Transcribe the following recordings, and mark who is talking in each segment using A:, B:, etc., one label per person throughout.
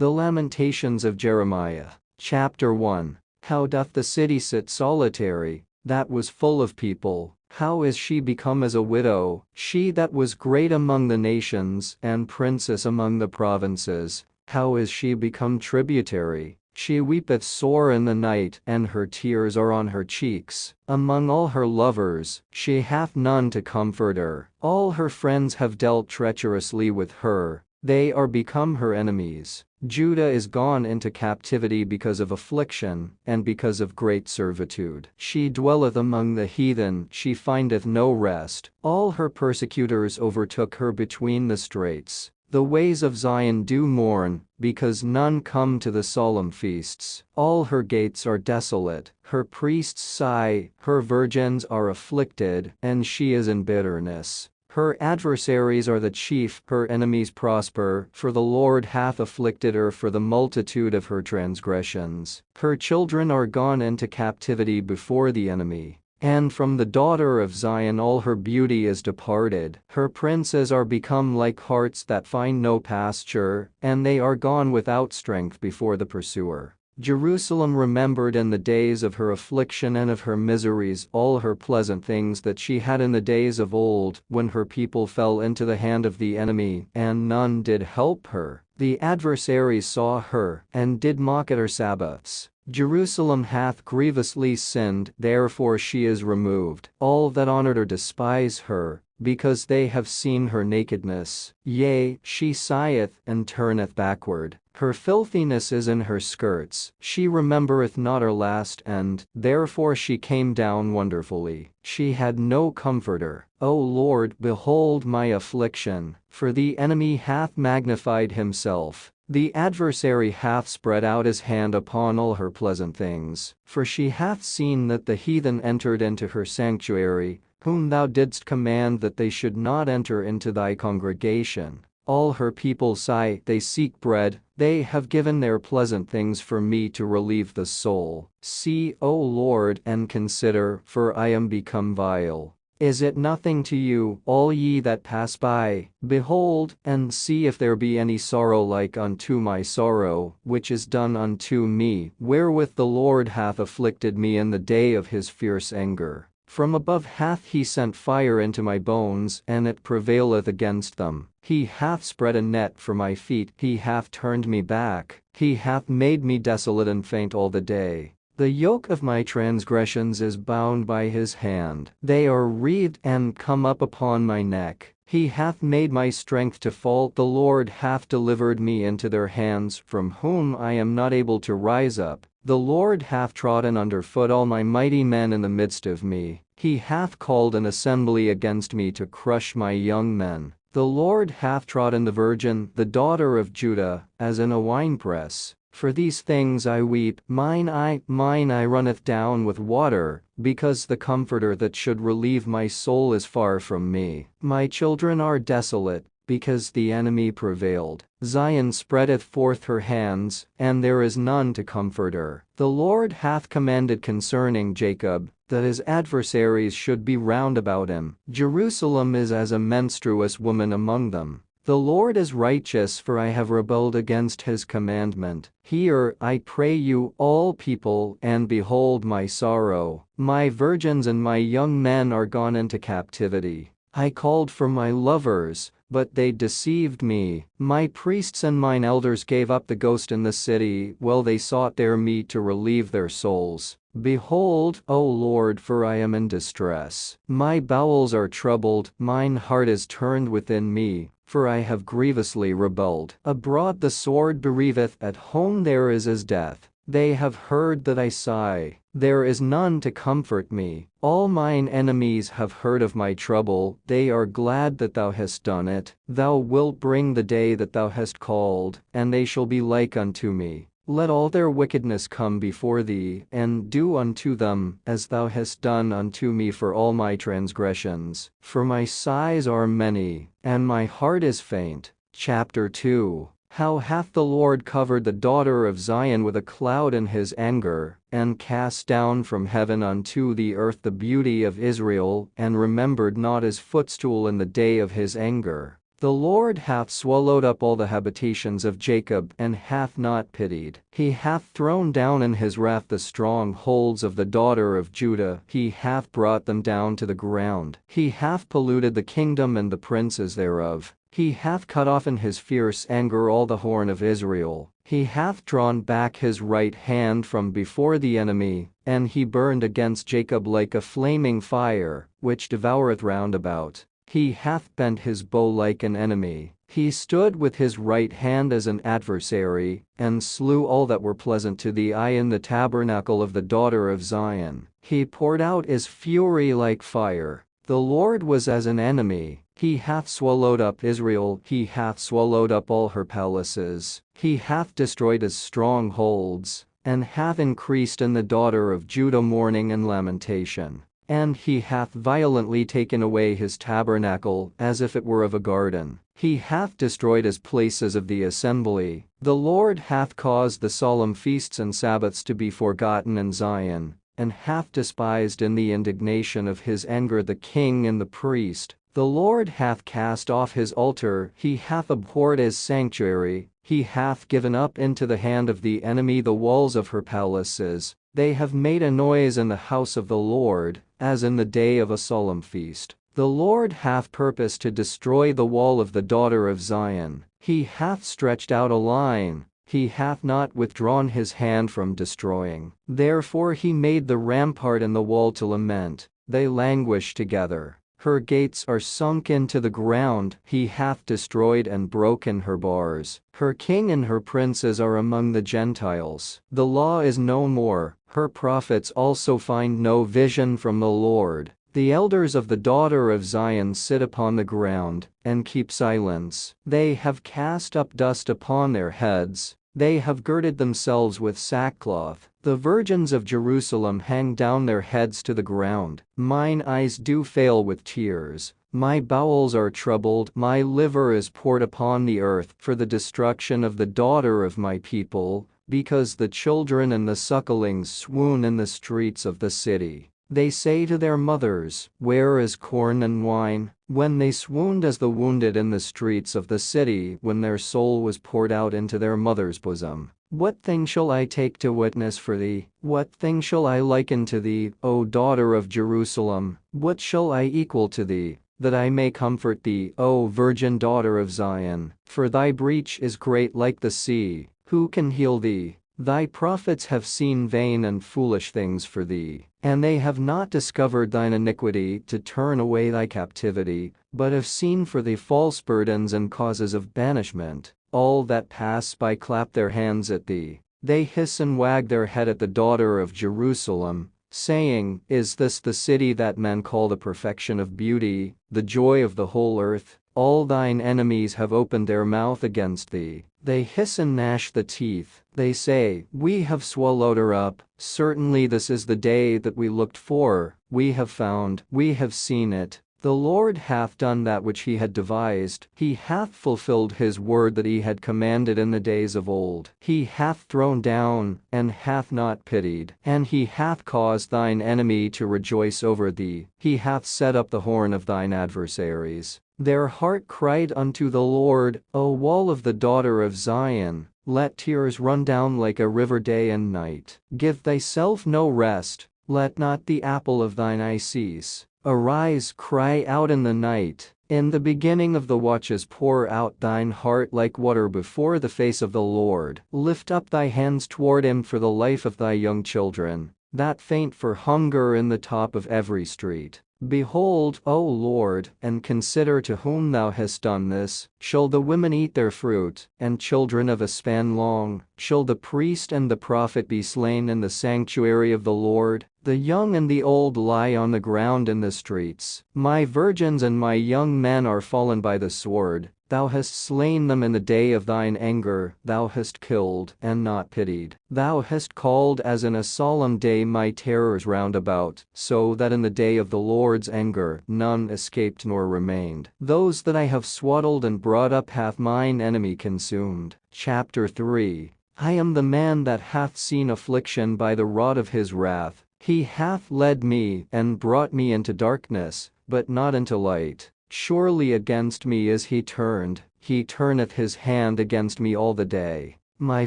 A: The Lamentations of Jeremiah. Chapter 1. How doth the city sit solitary, that was full of people? How is she become as a widow, she that was great among the nations and princess among the provinces? How is she become tributary? She weepeth sore in the night, and her tears are on her cheeks. Among all her lovers, she hath none to comfort her. All her friends have dealt treacherously with her. They are become her enemies. Judah is gone into captivity because of affliction, and because of great servitude. She dwelleth among the heathen, she findeth no rest. All her persecutors overtook her between the straits. The ways of Zion do mourn, because none come to the solemn feasts. All her gates are desolate, her priests sigh, her virgins are afflicted, and she is in bitterness. Her adversaries are the chief, her enemies prosper, for the Lord hath afflicted her for the multitude of her transgressions. Her children are gone into captivity before the enemy. And from the daughter of Zion all her beauty is departed. Her princes are become like harts that find no pasture, and they are gone without strength before the pursuer. Jerusalem remembered in the days of her affliction and of her miseries all her pleasant things that she had in the days of old, when her people fell into the hand of the enemy, and none did help her. The adversaries saw her, and did mock at her Sabbaths. Jerusalem hath grievously sinned, therefore she is removed. All that honored her despise her, because they have seen her nakedness. Yea, she sigheth and turneth backward. Her filthiness is in her skirts. She remembereth not her last end, therefore she came down wonderfully. She had no comforter. O Lord, behold my affliction, for the enemy hath magnified himself. The adversary hath spread out his hand upon all her pleasant things. For she hath seen that the heathen entered into her sanctuary, whom thou didst command that they should not enter into thy congregation. All her people sigh, they seek bread, they have given their pleasant things for me to relieve the soul. See, O Lord, and consider, for I am become vile. Is it nothing to you, all ye that pass by? Behold, and see if there be any sorrow like unto my sorrow, which is done unto me, wherewith the Lord hath afflicted me in the day of his fierce anger. From above hath he sent fire into my bones, and it prevaileth against them. He hath spread a net for my feet, he hath turned me back, he hath made me desolate and faint all the day. The yoke of my transgressions is bound by his hand. They are wreathed and come up upon my neck. He hath made my strength to fall. The Lord hath delivered me into their hands, from whom I am not able to rise up. The Lord hath trodden under foot all my mighty men in the midst of me. He hath called an assembly against me to crush my young men. The Lord hath trodden the virgin, the daughter of Judah, as in a winepress. For these things I weep, mine eye runneth down with water, because the Comforter that should relieve my soul is far from me. My children are desolate, because the enemy prevailed. Zion spreadeth forth her hands, and there is none to comfort her. The Lord hath commanded concerning Jacob, that his adversaries should be round about him. Jerusalem is as a menstruous woman among them. The Lord is righteous, for I have rebelled against his commandment. Hear, I pray you, all people, and behold my sorrow. My virgins and my young men are gone into captivity. I called for my lovers, but they deceived me. My priests and mine elders gave up the ghost in the city, while they sought there me to relieve their souls. Behold, O Lord, for I am in distress. My bowels are troubled, mine heart is turned within me, for I have grievously rebelled. Abroad the sword bereaveth, at home there is as death. They have heard that I sigh. There is none to comfort me. All mine enemies have heard of my trouble. They are glad that thou hast done it. Thou wilt bring the day that thou hast called, and they shall be like unto me. Let all their wickedness come before thee, and do unto them as thou hast done unto me for all my transgressions. For my sighs are many, and my heart is faint. Chapter 2. How hath the Lord covered the daughter of Zion with a cloud in his anger, and cast down from heaven unto the earth the beauty of Israel, and remembered not his footstool in the day of his anger. The Lord hath swallowed up all the habitations of Jacob and hath not pitied. He hath thrown down in his wrath the strongholds of the daughter of Judah. He hath brought them down to the ground. He hath polluted the kingdom and the princes thereof. He hath cut off in his fierce anger all the horn of Israel. He hath drawn back his right hand from before the enemy, and he burned against Jacob like a flaming fire, which devoureth round about. He hath bent his bow like an enemy. He stood with his right hand as an adversary, and slew all that were pleasant to the eye in the tabernacle of the daughter of Zion. He poured out his fury like fire. The Lord was as an enemy. He hath swallowed up Israel. He hath swallowed up all her palaces. He hath destroyed his strongholds, and hath increased in the daughter of Judah mourning and lamentation. And he hath violently taken away his tabernacle as if it were of a garden. He hath destroyed his places of the assembly. The Lord hath caused the solemn feasts and Sabbaths to be forgotten in Zion, and hath despised in the indignation of his anger the king and the priest. The Lord hath cast off his altar. He hath abhorred his sanctuary. He hath given up into the hand of the enemy the walls of her palaces. They have made a noise in the house of the Lord, as in the day of a solemn feast. The Lord hath purposed to destroy the wall of the daughter of Zion. He hath stretched out a line. He hath not withdrawn his hand from destroying. Therefore he made the rampart and the wall to lament. They languish together. Her gates are sunk into the ground. He hath destroyed and broken her bars. Her king and her princes are among the Gentiles. The law is no more. Her prophets also find no vision from the Lord. The elders of the daughter of Zion sit upon the ground, and keep silence. They have cast up dust upon their heads. They have girded themselves with sackcloth. The virgins of Jerusalem hang down their heads to the ground. Mine eyes do fail with tears. My bowels are troubled. My liver is poured upon the earth for the destruction of the daughter of my people, because the children and the sucklings swoon in the streets of the city. They say to their mothers, "Where is corn and wine?" When they swooned as the wounded in the streets of the city, when their soul was poured out into their mother's bosom. What thing shall I take to witness for thee? What thing shall I liken to thee, O daughter of Jerusalem? What shall I equal to thee, that I may comfort thee, O virgin daughter of Zion? For thy breach is great like the sea. Who can heal thee? Thy prophets have seen vain and foolish things for thee, and they have not discovered thine iniquity to turn away thy captivity, but have seen for thee false burdens and causes of banishment. All that pass by clap their hands at thee. They hiss and wag their head at the daughter of Jerusalem, saying, "Is this the city that men call the perfection of beauty, the joy of the whole earth?" All thine enemies have opened their mouth against thee. They hiss and gnash the teeth. They say, "We have swallowed her up. Certainly this is the day that we looked for. We have found, we have seen it." The Lord hath done that which he had devised. He hath fulfilled his word that he had commanded in the days of old. He hath thrown down, and hath not pitied. And he hath caused thine enemy to rejoice over thee. He hath set up the horn of thine adversaries. Their heart cried unto the Lord, O wall of the daughter of Zion, let tears run down like a river day and night. Give thyself no rest, let not the apple of thine eye cease. Arise, cry out in the night. In the beginning of the watches pour out thine heart like water before the face of the Lord. Lift up thy hands toward him for the life of thy young children, that faint for hunger in the top of every street. Behold, O Lord, and consider to whom thou hast done this. Shall the women eat their fruit, and children of a span long? Shall the priest and the prophet be slain in the sanctuary of the Lord? The young and the old lie on the ground in the streets. My virgins and my young men are fallen by the sword. Thou hast slain them in the day of thine anger. Thou hast killed, and not pitied. Thou hast called as in a solemn day my terrors round about, so that in the day of the Lord's anger none escaped nor remained. Those that I have swaddled and brought up hath mine enemy consumed. Chapter 3. I am the man that hath seen affliction by the rod of his wrath. He hath led me and brought me into darkness, but not into light. Surely against me is he turneth his hand against me all the day. My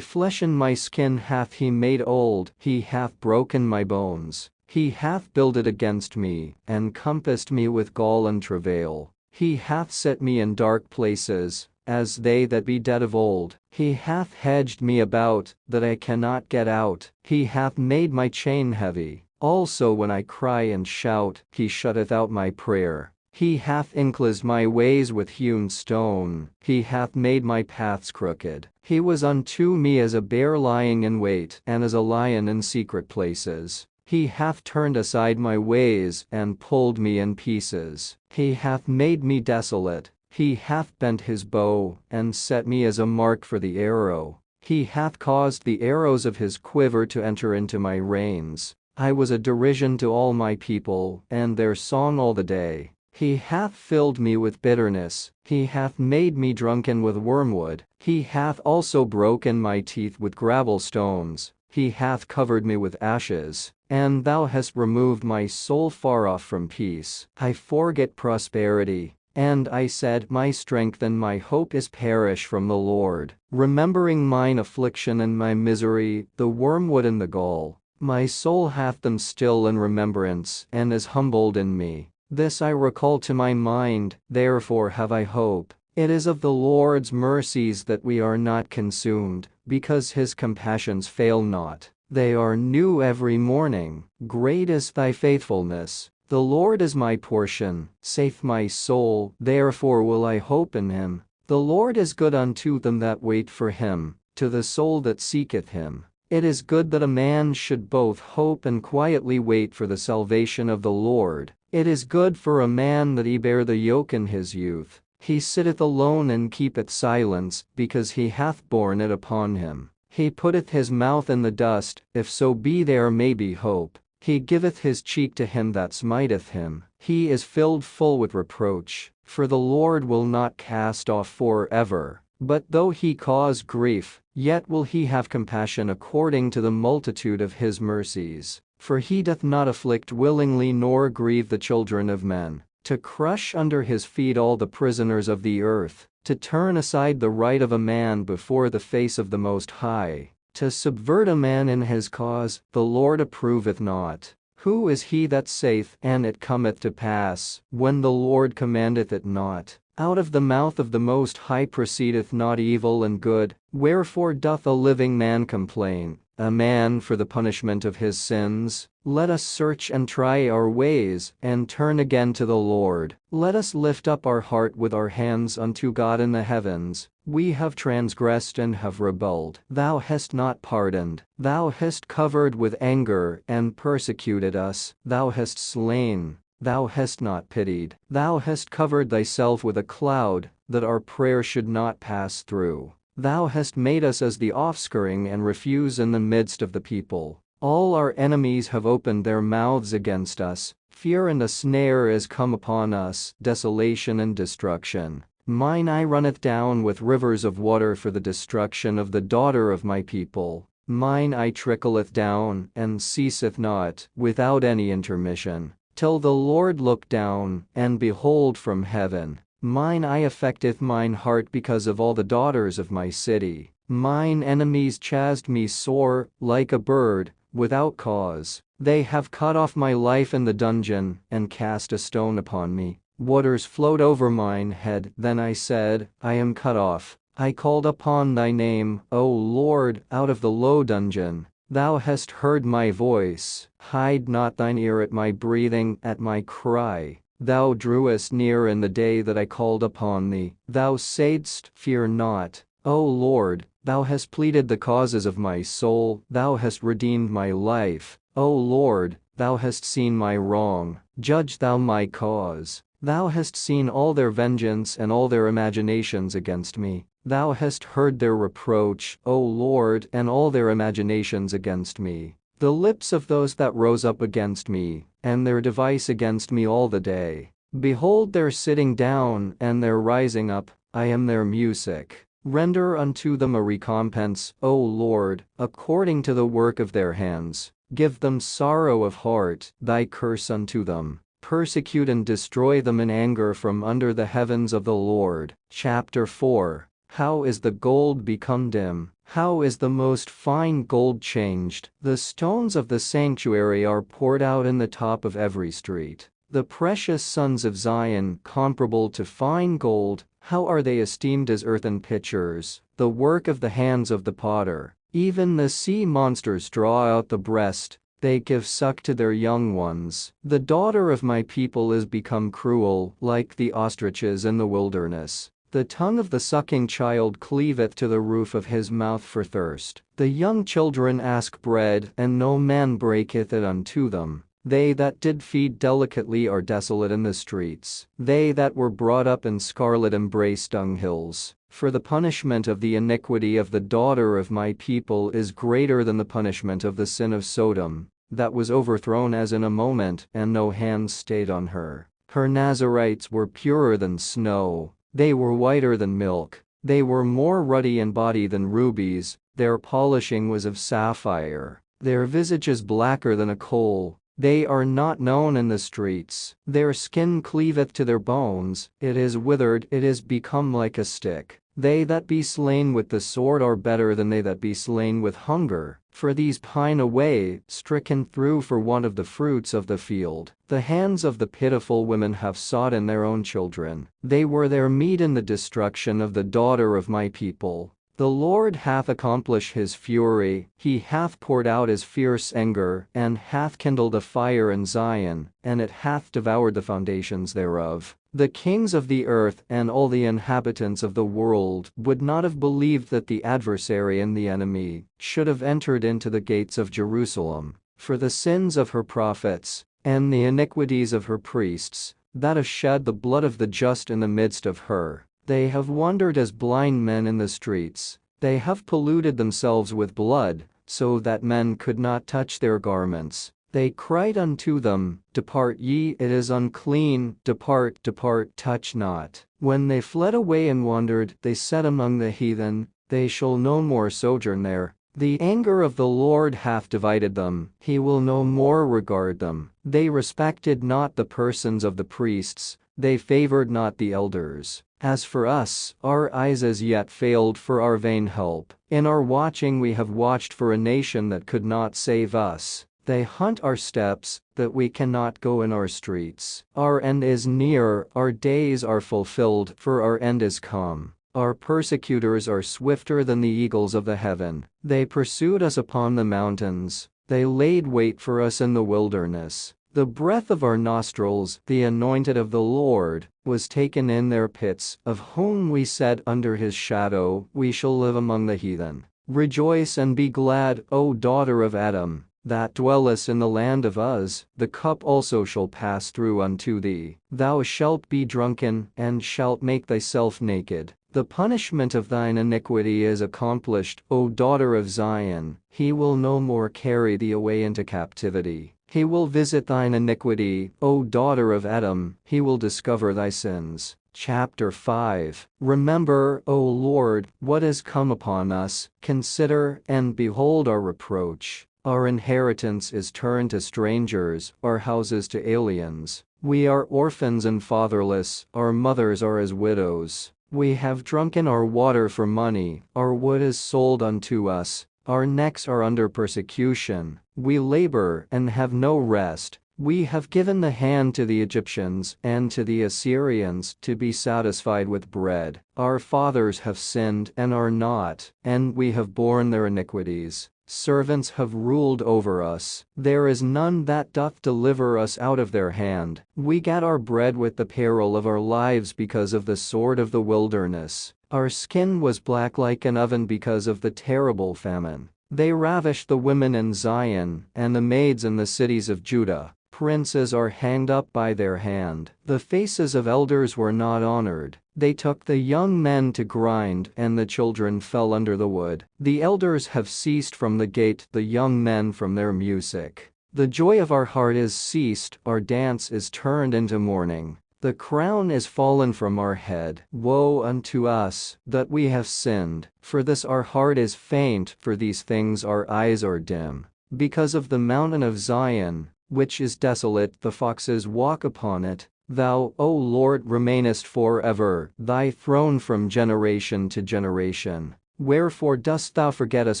A: flesh and my skin hath he made old, he hath broken my bones. He hath builded against me, and compassed me with gall and travail. He hath set me in dark places, as they that be dead of old. He hath hedged me about, that I cannot get out. He hath made my chain heavy. Also when I cry and shout, he shutteth out my prayer. He hath enclosed my ways with hewn stone. He hath made my paths crooked. He was unto me as a bear lying in wait, and as a lion in secret places. He hath turned aside my ways, and pulled me in pieces. He hath made me desolate. He hath bent his bow, and set me as a mark for the arrow. He hath caused the arrows of his quiver to enter into my reins. I was a derision to all my people, and their song all the day. He hath filled me with bitterness. He hath made me drunken with wormwood. He hath also broken my teeth with gravel stones. He hath covered me with ashes, and thou hast removed my soul far off from peace. I forget prosperity, and I said, my strength and my hope is perished from the Lord. Remembering mine affliction and my misery, the wormwood and the gall, my soul hath them still in remembrance, and is humbled in me. This I recall to my mind, therefore have I hope. It is of the Lord's mercies that we are not consumed, because his compassions fail not. They are new every morning. Great is thy faithfulness. The Lord is my portion, saith my soul, therefore will I hope in him. The Lord is good unto them that wait for him, to the soul that seeketh him. It is good that a man should both hope and quietly wait for the salvation of the Lord. It is good for a man that he bear the yoke in his youth. He sitteth alone and keepeth silence, because he hath borne it upon him. He putteth his mouth in the dust, if so be there may be hope. He giveth his cheek to him that smiteth him. He is filled full with reproach. For the Lord will not cast off for ever. But though he cause grief, yet will he have compassion according to the multitude of his mercies. For he doth not afflict willingly nor grieve the children of men. To crush under his feet all the prisoners of the earth, to turn aside the right of a man before the face of the Most High, to subvert a man in his cause, the Lord approveth not. Who is he that saith, and it cometh to pass, when the Lord commandeth it not? Out of the mouth of the Most High proceedeth not evil and good. Wherefore doth a living man complain, a man for the punishment of his sins? Let us search and try our ways, and turn again to the Lord. Let us lift up our heart with our hands unto God in the heavens. We have transgressed and have rebelled. Thou hast not pardoned. Thou hast covered with anger and persecuted us. Thou hast slain. Thou hast not pitied. Thou hast covered thyself with a cloud, that our prayer should not pass through. Thou hast made us as the offscouring and refuse in the midst of the people. All our enemies have opened their mouths against us. Fear and a snare is come upon us, desolation and destruction. Mine eye runneth down with rivers of water for the destruction of the daughter of my people. Mine eye trickleth down, and ceaseth not, without any intermission, till the Lord look down, and behold from heaven. Mine eye affecteth mine heart because of all the daughters of my city. Mine enemies chased me sore, like a bird, without cause. They have cut off my life in the dungeon, and cast a stone upon me. Waters flowed over mine head. Then I said, I am cut off. I called upon thy name, O Lord, out of the low dungeon. Thou hast heard my voice. Hide not thine ear at my breathing, at my cry. Thou drewest near in the day that I called upon thee. Thou saidst, fear not. O Lord, thou hast pleaded the causes of my soul. Thou hast redeemed my life. O Lord, thou hast seen my wrong. Judge thou my cause. Thou hast seen all their vengeance and all their imaginations against me. Thou hast heard their reproach, O Lord, and all their imaginations against me. The lips of those that rose up against me, and their device against me all the day. Behold their sitting down and their rising up, I am their music. Render unto them a recompense, O Lord, according to the work of their hands. Give them sorrow of heart, thy curse unto them. persecute and destroy them in anger from under the heavens of the Lord. Chapter 4. How is the gold become dim? How is the most fine gold changed? The stones of the sanctuary are poured out in the top of every street. The precious sons of Zion, comparable to fine gold, how are they esteemed as earthen pitchers, the work of the hands of the potter. Even the sea monsters draw out the breast, they give suck to their young ones. The daughter of my people is become cruel, like the ostriches in the wilderness. The tongue of the sucking child cleaveth to the roof of his mouth for thirst. The young children ask bread, and no man breaketh it unto them. They that did feed delicately are desolate in the streets. They that were brought up in scarlet embrace dunghills. For the punishment of the iniquity of the daughter of my people is greater than the punishment of the sin of Sodom, that was overthrown as in a moment, and no hand stayed on her. Her Nazarites were purer than snow. They were whiter than milk, they were more ruddy in body than rubies, their polishing was of sapphire, their visages blacker than a coal, they are not known in the streets, their skin cleaveth to their bones, it is withered, it is become like a stick. They that be slain with the sword are better than they that be slain with hunger, for these pine away, stricken through for want of the fruits of the field. The hands of the pitiful women have sought in their own children. They were their meat in the destruction of the daughter of my people. The Lord hath accomplished his fury, he hath poured out his fierce anger, and hath kindled a fire in Zion, and it hath devoured the foundations thereof. The kings of the earth and all the inhabitants of the world would not have believed that the adversary and the enemy should have entered into the gates of Jerusalem, for the sins of her prophets, and the iniquities of her priests, that have shed the blood of the just in the midst of her. They have wandered as blind men in the streets, they have polluted themselves with blood, so that men could not touch their garments. They cried unto them, Depart ye, it is unclean, depart, depart, touch not. When they fled away and wandered, they said among the heathen, They shall no more sojourn there. The anger of the Lord hath divided them, he will no more regard them. They respected not the persons of the priests, they favored not the elders. As for us, our eyes as yet failed for our vain help. In our watching we have watched for a nation that could not save us. They hunt our steps, that we cannot go in our streets. Our end is near, our days are fulfilled, for our end is come. Our persecutors are swifter than the eagles of the heaven. They pursued us upon the mountains, they laid wait for us in the wilderness. The breath of our nostrils, the anointed of the Lord, was taken in their pits, of whom we said under his shadow, we shall live among the heathen. Rejoice and be glad, O daughter of Adam, that dwellest in the land of Uz, the cup also shall pass through unto thee. Thou shalt be drunken, and shalt make thyself naked. The punishment of thine iniquity is accomplished, O daughter of Zion, he will no more carry thee away into captivity. He will visit thine iniquity, O daughter of Edom, he will discover thy sins. Chapter 5. Remember, O Lord, what is come upon us, consider, and behold our reproach. Our inheritance is turned to strangers, our houses to aliens. We are orphans and fatherless, our mothers are as widows. We have drunken our water for money, our wood is sold unto us. Our necks are under persecution, we labor and have no rest. We have given the hand to the Egyptians and to the Assyrians to be satisfied with bread. Our fathers have sinned and are not, and we have borne their iniquities. Servants have ruled over us. There is none that doth deliver us out of their hand. We get our bread with the peril of our lives because of the sword of the wilderness. Our skin was black like an oven because of the terrible famine. They ravished the women in Zion, and the maids in the cities of Judah. Princes are hanged up by their hand. The faces of elders were not honored. They took the young men to grind, and the children fell under the wood. The elders have ceased from the gate, the young men from their music. The joy of our heart is ceased, our dance is turned into mourning. The crown is fallen from our head. Woe unto us, that we have sinned, for this our heart is faint, for these things our eyes are dim. Because of the mountain of Zion, which is desolate, the foxes walk upon it. Thou, O Lord, remainest forever, thy throne from generation to generation. Wherefore dost thou forget us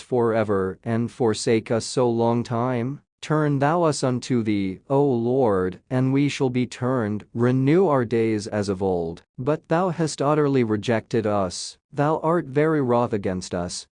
A: forever, and forsake us so long time? Turn thou us unto thee, O Lord, and we shall be turned, renew our days as of old. But thou hast utterly rejected us, thou art very wroth against us.